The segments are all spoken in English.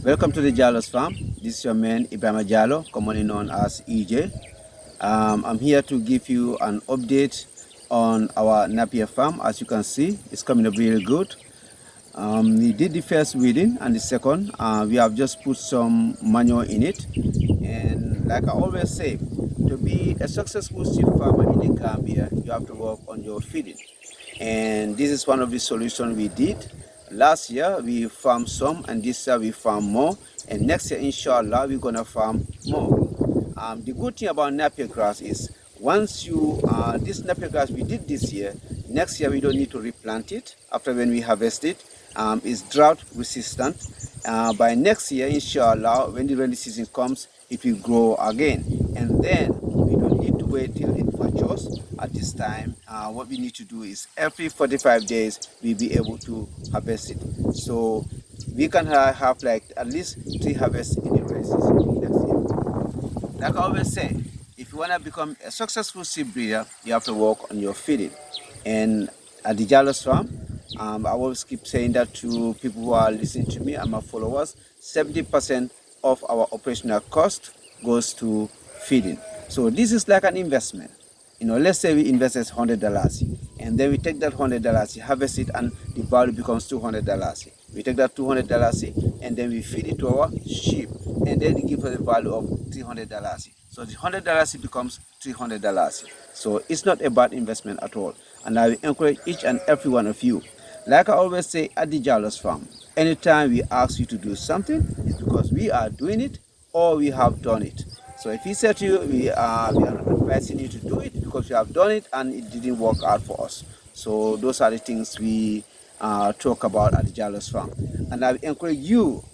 Welcome to the Jallo's farm. This is your man Ibrahim Jallo, commonly known as EJ. I'm here to give you an update on our nappier farm. As you can see, it's coming up really good. We did the first weeding, and the second, we have just put some manure in it. And like I always say, to be a successful sheep farmer in the Gambia, you have to work on your feeding. And this is one of the solutions we did. Last year we farmed some, and this year we farm more, and next year inshallah we're gonna farm more. The good thing about napier grass is once you this napier grass we did this year, next year we don't need to replant it after when we harvest it. It's drought resistant. By next year inshallah, when the rainy season comes, it will grow again, and then we don't need to wait till it matures. At this time, what we need to do is every 45 days we'll be able to harvest it, so we can have like at least 3 harvests in the rainy season next year. Like I always say, if you want to become a successful sheep breeder, you have to work on your feeding. And at the Jallo's farm, I always keep saying that to people who are listening to me and my followers, 70% of our operational cost goes to feeding. So this is like an investment. Let's say we invested $100, and then we take that $100, harvest it, and the value becomes $200. We take that $200 and then we feed it to our sheep, and then it gives us a value of $300. So the $100 becomes $300. So it's not a bad investment at all. And I will encourage each and every one of you. Like I always say at the Jallo's farm, anytime we ask you to do something, it's because we are doing it or we have done it. So if he said to you, we are advising you to do it because we have done it and it didn't work out for us. So those are the things we talk about at the Jallo's farm. And I encourage you,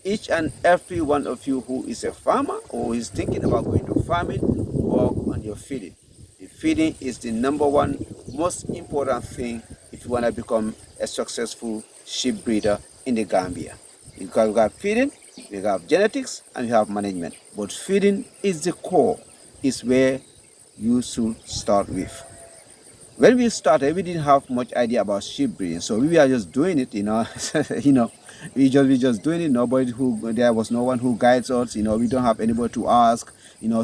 each and every one of you who is a farmer or is thinking about going to farming, work on your feeding. The feeding is the number one most important thing if you want to become a successful sheep breeder in the Gambia. Because we got feeding, we have genetics, and we have management. But feeding is the core, is where you should start with. When we started, we didn't have much idea about sheep breeding, so we were just doing it, we just doing it. There was no one who guides us, we don't have anybody to ask,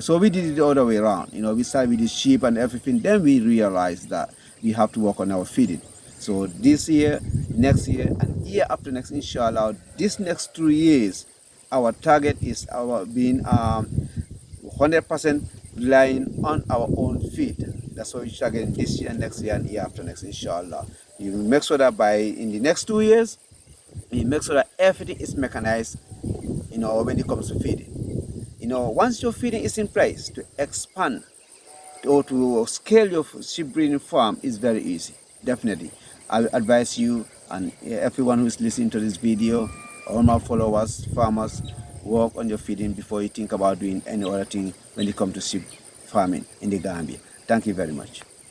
so we did it the other way around. We started with the sheep and everything, then we realized that we have to work on our feeding. So this year, next year, and year after next, inshallah, this next 2 years, our target is our being 100% relying on our own feed. That's what we target this year, next year, and year after next, inshallah. You make sure that in the next 2 years, you make sure that everything is mechanized, when it comes to feeding. Once your feeding is in place, to expand or to scale your sheep breeding farm is very easy. Definitely, I will advise you and everyone who is listening to this video, all my followers, farmers, work on your feeding before you think about doing any other thing when it comes to sheep farming in the Gambia. Thank you very much.